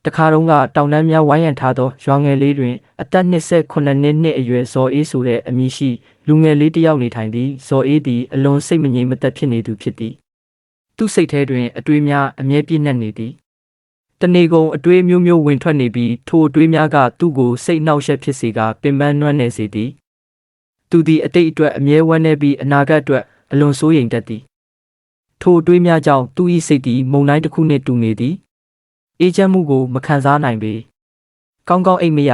တခါတုန်းကတောင်တန်းများဝိုင်းရံထားသောရွာငယ်လေးတွင်အသက်28နှစ်အရွယ်ဇော်အေးဆိုတဲ့အမည်ရှိလူငယ်လေးတစ်ယောက်နေထိုင်သည်ဇော်အေးသည်အလွန်စိတ်မငြိမ်မသက်ဖြစ်နေသူဖြစ်သည်သူ့စိတ်ထဲတွင်အတွေးများအမြဲပြည့်နှက်နေသည်တနေ့ကုန်အတွေးမျိုးမျိုးဝင်ထွက်နေပြီးထိုအတွေးများကသူ့ကိုစိတ်နှောက်ယှက်ဖြစ်စေကပင်ပန်းနွမ်းနယ်စေသည်သူသည်အတိတ်အတွက်အမြဲဝမ်းနည်းပြီးအနာဂတ်အတွက်အလွန်စိုးရိမ်တတ်သည်ထိုအတွေးများကြောင့်သူ၏စိတ်သည်မုန်တိုင်းတစ်ခုနှင့်တူနေသည်အေးချမ်းမှုကိုမခံစားနိုင်ပေကောင်းကောင်းအိပ်မရ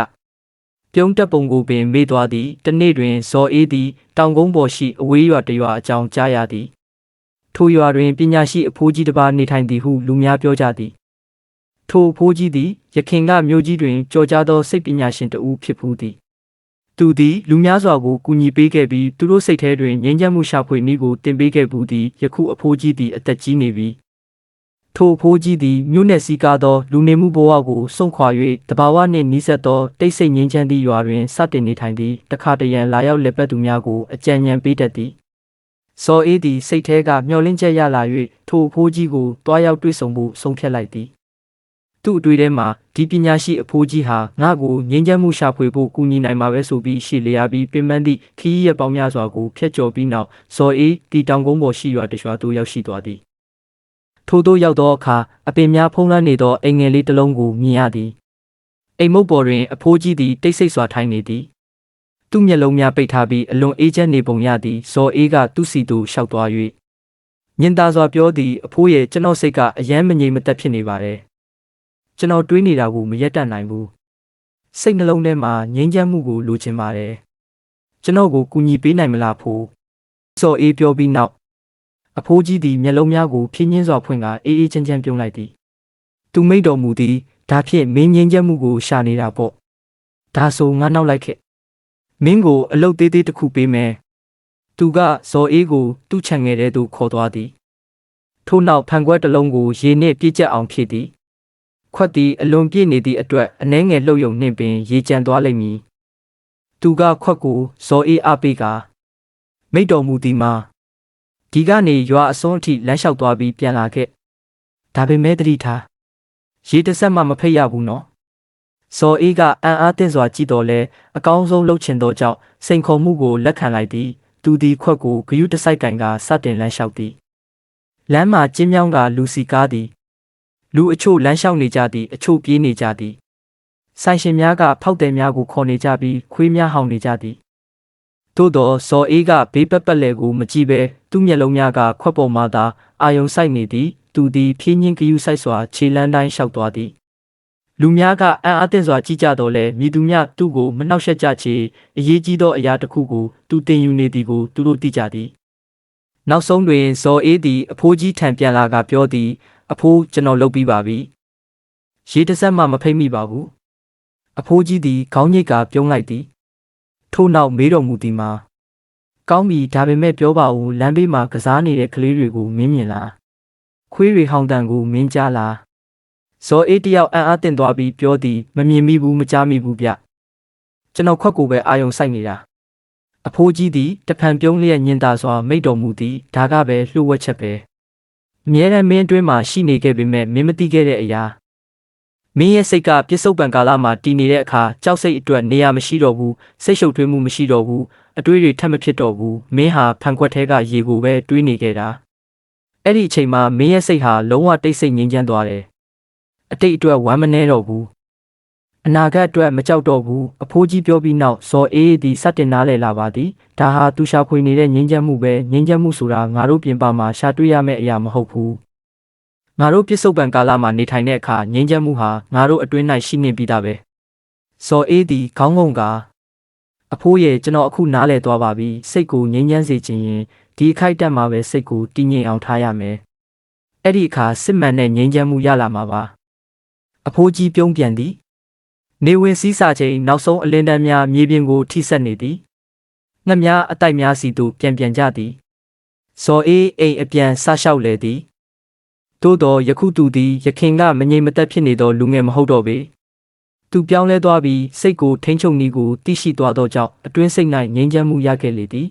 ပြုံးတက်ပုံကိုပင်မေ့သွားသည်တနေ့တွင်ဇော်အေးသည်တောင်ကုန်းပေါ်ရှိအဝေးရွာတစ်ရွာအကြောင်းကြားရသည်ထိုရွာတွင်ပညာရှိအဖိုးကြီးတစ်ပါးနေထိုင်သည်ဟုလူများပြောကြသည်ထိုအဖိုးကြီးသည်ယခင်ကမြို့ကြီးတွင်ကြော်ကြားသောစိတ်ပညာရှင်တဦးဖြစ်ဖူးသည်သူသည်လူများစွာကိုကူညီပေးခဲ့ပြီးသူတို့စိတ်ထဲတွင်ငြိမ်းချမ်းမှုရှာဖွေနည်းကိုတင်ပေးခဲ့ဘူးသည်ယခုအဖိုးကြီးသည်အသက်ကြီးနေပြီထိုအဖိုးကြီးသည်မြို့နယ်စည်းကားသောလူနေမှုဘဝကိုစွန့်ခွာ၍တဘာဝနှင့်နီးစပ်သောတိတ်ဆိတ်ငြိမ်းချမ်းသည့်ရွာတွင်စတင်နေထိုင်သည်တခါတရံလာရောက်လက်ပတ်သူများကိုအကြံဉာဏ်ပေးတတ်သည်ဇော်အေးသည်စိတ်ထဲကမျှော်လင့်ချက်ရလာ၍ထိုအဖိုးကြီးကိုတွားရောက်တွေ့ဆုံဖို့ဆုံးဖြတ်လိုက်သည်သူ့အတွေ့ထဲမှာဒီပညာရှိအဖိုးကြီးဟာငါ့ကိုငြိမ်းချမ်းမှုရှာဖွေဖို့ကူညီနိုင်မှာပဲဆိုပြီးရှေ့လျားပြီးပင်ပန်းသည့်ခရီးရက်ပေါင်းများစွာကိုဖျက်ကျော်ပြီးနောက်ဇော်အေးတီတောင်ကုန်းပေါ်ရှိရွာတစ်ရွာသို့ရောက်ရှိသွားသည်ထို့သို့ရောက်သောအခါအပင်များဖုံးလွှမ်းနေသောအိမ်ငယ်လေးတစ်လုံးကိုမြင်ရသည်အိမ်မုတ်ပေါ်တွင်အဖိုးကြီးသည်တိတ်ဆိတ်စွာထိုင်နေသည်သူ့မျက်လုံးများပိတ်ထားပြီးအလွန်အေးချမ်းနေပုံရသည်ဇော်အေးကသူ့စီသို့လျှောက်သွား၍ညင်သာစွာပြောသည်အဖိုးရဲ့ကျွန်တော်စိတ်ကအယမ်းမငြိမ်မသက်ဖြစ်နေပါတယ်ကျွန်တော်တွေးနေတာကိုမရက်တတ်နိုင်ဘူးစိတ်နှလုံးထဲမှာငြိမ်းချမ်းမှုကိုလိုချင်ပါတယ်ကျွန်တော်ကိုကူညီပေးနိုင်မလားဖိုးဇော်အေးပြောပြီးနောက်အဖိုးကြီးသည်မျက်လုံးများကိုဖြင်းညင်းစွာဖွင့်ကာအေးအေးချမ်းချမ်းပြုံးလိုက်သည်သူမိတ်တော်မူသည်ဒါဖြင့်မင်းငြိမ်းချမ်းမှုကိုရှာနေတာပေါ့ဒါဆိုငါနောက်လိုက်ခဲ့မင်းကိုအလုပ်သေးသေးတစ်ခုပေးမယ်သူကဇော်အေးကိုသူ့ခြံငယ်ထဲသို့ခေါ်သွားသည်ထို့နောက်ဖန်ခွက်တစ်လုံးကိုရေနှင့်ပြည့်ကျက်အောင်ဖြည့်သည်ခွက်သည်အလွန်ပြည့်နေသည့်အတွက်အနှဲငယ်လှုပ်ယုံနှင့်ပင်ရေကျန်သွားလိမ့်မည်သူကခွက်ကိုဇော်အေးအားပေးကာမိတ်တော်မူသည်မှာဒီကနေရွာအစွန်းအထိလမ်းလျှောက်သွားပြီးပြန်လာခဲ့ဒါပေမဲ့တတိထားရေတစ်စက်မှမဖိတ်ရဘူးနော်ဇော်အေးကအံ့အားသင့်စွာကြည့်တော်လဲအကောင်းဆုံးလှုပ်ချင်သောကြောင့်စိန်ခေါ်မှုကိုလက်ခံလိုက်သည်သူသည်ခွက်ကိုဂယုတစိုက်ကင်ကစတင်လမ်းလျှောက်သည်လမ်းမှာကျင်းမြောင်းကလူစီကားသည်လူအချို့လမ်းလျှောက်နေကြသည်အချို့ပြေးနေကြသည်ဆိုင်ရှင်များကဖောက်တယ်များကိုခေါ်နေကြပြီးခွေးများဟောင်နေကြသည်သို့သောဇော်အေးကဘေးပတ်ပတ်လည်ကိုမကြည့်ဘဲသူ့မျက်လုံးများကခွက်ပေါ်မှသာအာယုံစိုက်နေသည်သူသည်ဖြင်းညင်းဂယုစိုက်စွာခြေလမ်းတိုင်းလျှောက်သွားသည်လူများကအံ့အားသင့်စွာကြည့်ကြတော့လဲမြည်သူများသူ့ကိုမနှောက်ယှက်ကြချေအရေးကြီးသောအရာတစ်ခုကိုသူတင်ယူနေသည်ကိုသူတို့သိကြသည်နောက်ဆုံးတွင်ဇော်အေးသည်အဖိုးကြီးထံပြန်လာကပြောသည်အဖိုးကျွန်တော်လုပ်ပြီးပါပြီရေတစ်စက်မှမဖိတ်မိပါဘူးအဖိုးကြီးသည်ခေါင်းညိတ်ကပြုံးလိုက်သည်ထို့နောက်မေးတော်မူသည်မှာကောင်းပြီဒါပေမဲ့ပြောပါဦးလမ်းဘေးမှာကစားနေတဲ့ကလေးတွေကိုမင်းမြင်လားခွေးတွေဟောင်တန်ကိုမင်းကြားလားဇော်အေးတယောက်အံ့အားသင့်သွားပြီးပြောသည်မမြင်မိဘူးမကြားမိဘူးဗျကျွန်တော်ခွက်ကိုပဲအာယုံစိုက်နေတာအဖိုးကြီးသည်တဖန်ပြုံးလျက်ညင်သာစွာမိတ်တော်မူသည်ဒါကပဲလှုပ်ဝက်ချက်ပဲအမြဲတမ်းမင်းအတွင်းမှာရှိနေခဲ့ပေမဲ့မင်းမသိခဲ့တဲ့အရာမင်းရဲ့စိတ်ကပြစ္ဆုတ်ပံကာလမှာတည်နေတဲ့အခါကြောက်စိတ်အတွက်နေရာမရှိတော့ဘူးစိတ်ရှုပ်ထွေးမှုမရှိတော့ဘူးအတွေးတွေထပ်မဖြစ်တော့ဘူးမင်းဟာဖန်ခွက်ထဲကရေကိုပဲတွေးနေခဲ့တာအဲ့ဒီအချိန်မှာမင်းရဲ့စိတ်ဟာလုံးဝတိတ်ဆိတ်ငြိမ်းချမ်းသွားတယ်အတိတ်အတွက်ဝမ်းမနေတော့ဘူးအနာဂတ်အတွက်မကြောက်တော့ဘူးအဖိုးကြီးပြောပြီးနောက်ဇော်အေးသည်စတင်နားလည်လာပါသည်ဒါဟာသူရှာဖွေနေတဲ့ငြိမ်းချမ်းမှုပဲငြိမ်းချမ်းမှုဆိုတာငါတို့ပြင်ပမှာရှာတွေ့ရမယ့်အရာမဟုတ်ဘူးငါတို့ပြစ္ဆုတ်ပံကာလမှာနေထိုင်တဲ့အခါငြိမ်းချမ်းမှုဟာငါတို့အတွင်း၌ရှိနေပြီးသားပဲဇော်အေးသည်ခေါင်းငုံကအဖိုးရဲ့ကျွန်တော်အခုနားလည်သွားပါပြီစိတ်ကိုငြိမ်းချမ်းစေခြင်းရင်ဒီအခိုက်အတန့်မှာပဲစိတ်ကိုတည်ငြိမ်အောင်ထားရမယ်အဲ့ဒီအခါစစ်မှန်တဲ့ငြိမ်းချမ်းမှုရလာမှာပါအဖိုးကြီးပြုံးပြန်သည်နေဝင်စည်းစာချိန်နောက်ဆုံးအလင်းတန်းများမြေပြင်ကိုထိဆက်နေသည်ငှက်များအတိုက်များစီသို့ပြန်ကြသည်ဇော်အေးအိမ်အပြန်ဆလျှောက်လေသည်သို့တော်ယခုသူသည်ယခင်ကမငြိမ်မသက်ဖြစ်နေသောလူငယ်မဟုတ်တော့ပေသူပြောင်းလဲသွားပြီးစိတ်ကိုထိန်းချုပ်နည်းကိုသိရှိသွားသောကြောင့်အတွင်းစိတ်၌ငြိမ်းချမ်းမှုရခဲ့လေသည်